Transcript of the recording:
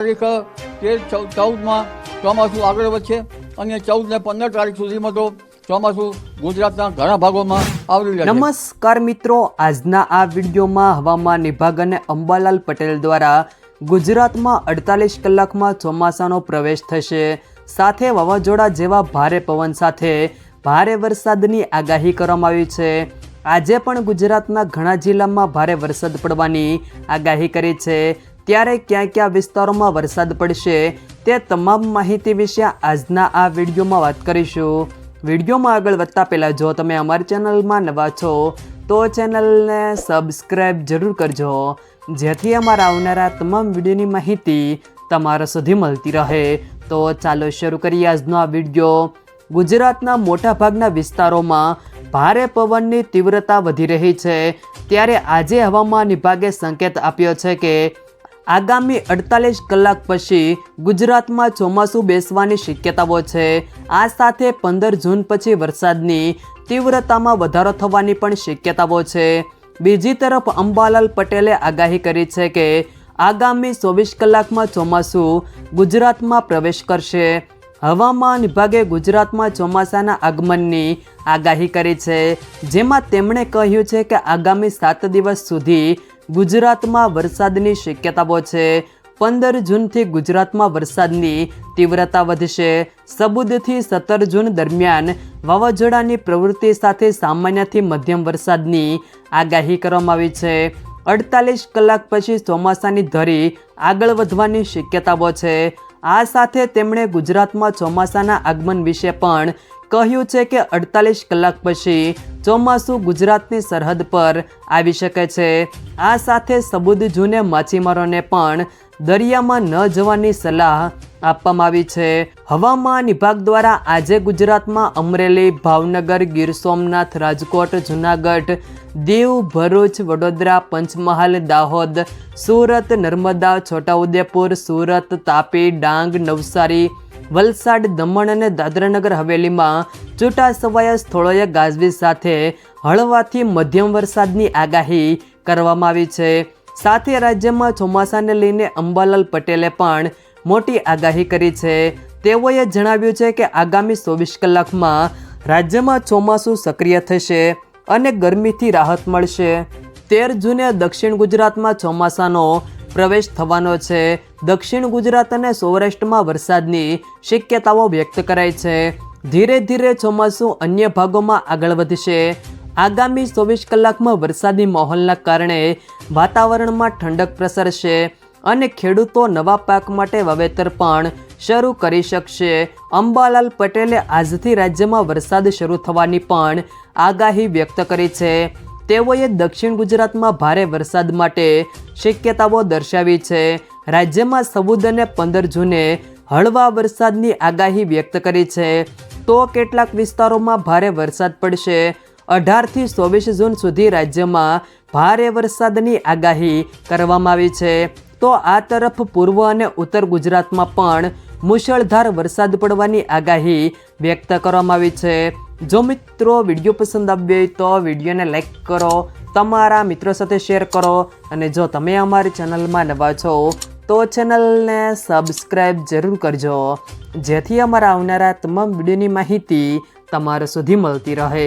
તારીખ 13-14 ચોમાસું આગળ વધશે અને 14 ને 15 તારીખ સુધીમાં તો ચોમાસું ગુજરાતના ઘણા ભાગોમાં આવરી રહેશે। નમસ્કાર મિત્રો, આજના આ વિડીયોમાં હવામાન વિભાગ અને અંબાલાલ પટેલ દ્વારા ગુજરાતમાં 48 કલાકમાં ચોમાસાનો પ્રવેશ થશે, સાથે વાવાઝોડા જેવા ભારે પવન સાથે ભારે વરસાદની આગાહી કરવામાં આવી છે। આજે પણ ગુજરાતના ઘણા જિલ્લામાં ભારે વરસાદ પડવાની આગાહી કરી છે, ત્યારે ક્યાં ક્યાં વિસ્તારોમાં વરસાદ પડશે તે તમામ માહિતી વિશે આજના આ વિડીયોમાં વાત કરીશું। વિડીયોમાં આગળ વધતા પહેલાં જો તમે અમારી ચેનલમાં નવા છો તો ચેનલને સબસ્ક્રાઈબ જરૂર કરજો, જેથી અમારા આવનારા તમામ વિડીયોની માહિતી તમારા સુધી મળતી રહે। તો ચાલો શરૂ કરીએ આજનો આ વિડીયો। ગુજરાતના મોટાભાગના વિસ્તારોમાં ભારે પવનની તીવ્રતા વધી રહી છે, ત્યારે આજે હવામાન વિભાગે સંકેત આપ્યો છે કે આગામી 48 કલાક પછી ગુજરાતમાં ચોમાસું બેસવાની શક્યતાઓ છે। આ સાથે 15 જૂન પછી વરસાદની તીવ્રતામાં વધારો થવાની પણ શક્યતાઓ છે। બીજી તરફ અંબાલાલ પટેલે આગાહી કરી છે કે આગામી 24 કલાકમાં ચોમાસું ગુજરાતમાં પ્રવેશ કરશે। હવામાન વિભાગે ગુજરાતમાં ચોમાસાના આગમનની આગાહી કરી છે, જેમાં તેમણે કહ્યું છે કે આગામી 7 દિવસ સુધી ગુજરાતમાં વરસાદની શક્યતાઓ છે। 15 જૂનથી ગુજરાતમાં વરસાદની તીવ્રતા વધશે। 14થી 17 જૂન દરમિયાન વાવાઝોડાની પ્રવૃત્તિ સાથે સામાન્યથી મધ્યમ વરસાદની આગાહી કરવામાં આવી છે। 48 કલાક પછી ચોમાસાની ધરી આગળ વધવાની શક્યતાઓ છે। આ સાથે તેમણે ગુજરાતમાં ચોમાસાના આગમન વિશે પણ કહ્યું છે કે 48 કલાક પછી ચોમાસું ગુજરાતની સરહદ પર આવી શકે છે। આ સાથે 14 જૂને માછીમારોને પણ દરિયામાં ન જવાની સલાહ આપવામાં આવી છે। હવામાન વિભાગ દ્વારા આજે ગુજરાતમાં અમરેલી, ભાવનગર, ગીર સોમનાથ, રાજકોટ, જૂનાગઢ, દીવ, ભરૂચ, વડોદરા, પંચમહાલ, દાહોદ, સુરત, નર્મદા, છોટાઉદેપુર, સુરત, તાપી, ડાંગ, નવસારી, વલસાડ, દમણ અને દાદરાનગર હવેલીમાં છૂટાછવાયા સ્થળોએ ગાજવીજ સાથે હળવાથી મધ્યમ વરસાદની આગાહી કરવામાં આવી છે। સાથે રાજ્યમાં ચોમાસાને લઈને અંબાલાલ પટેલે પણ મોટી આગાહી કરી છે। તેઓએ જણાવ્યું છે કે આગામી 24 કલાકમાં રાજ્યમાં ચોમાસું સક્રિય થશે અને ગરમીથી રાહત મળશે। 13 જૂને દક્ષિણ ગુજરાતમાં ચોમાસાનો પ્રવેશ થવાનો છે। દક્ષિણ ગુજરાત અને સૌરાષ્ટ્રમાં વરસાદની શક્યતાઓ વ્યક્ત કરાઈ છે। ધીરે ધીરે ચોમાસું અન્ય ભાગોમાં આગળ વધશે। આગામી 24 કલાકમાં વરસાદી માહોલના કારણે વાતાવરણમાં ઠંડક પ્રસરશે અને ખેડૂતો નવા પાક માટે વાવેતર પણ શરૂ કરી શકશે। અંબાલાલ પટેલે આજથી રાજ્યમાં વરસાદ શરૂ થવાની પણ આગાહી વ્યક્ત કરી છે। તેઓએ દક્ષિણ ગુજરાતમાં ભારે વરસાદ માટે શક્યતાઓ દર્શાવી છે। રાજ્યમાં 14 અને 15 જૂને હળવા વરસાદની આગાહી વ્યક્ત કરી છે, તો કેટલાક વિસ્તારોમાં ભારે વરસાદ પડશે। 18થી 24 જૂન સુધી રાજ્યમાં ભારે વરસાદની આગાહી કરવામાં આવી છે, તો આ તરફ પૂર્વ અને ઉત્તર ગુજરાતમાં પણ મુશળધાર વરસાદ પડવાની આગાહી વ્યક્ત કરવામાં આવી છે। જો મિત્રો વિડીયો પસંદ આવ્યો હોય તો વિડીયોને લાઈક કરો, તમારા મિત્રો સાથે શેર કરો, અને જો તમે અમારી ચેનલમાં નવા છો તો ચેનલને સબસ્ક્રાઈબ જરૂર કરજો, જેથી અમારા આવનારા તમામ વિડીયોની માહિતી તમારા સુધી મળતી રહે।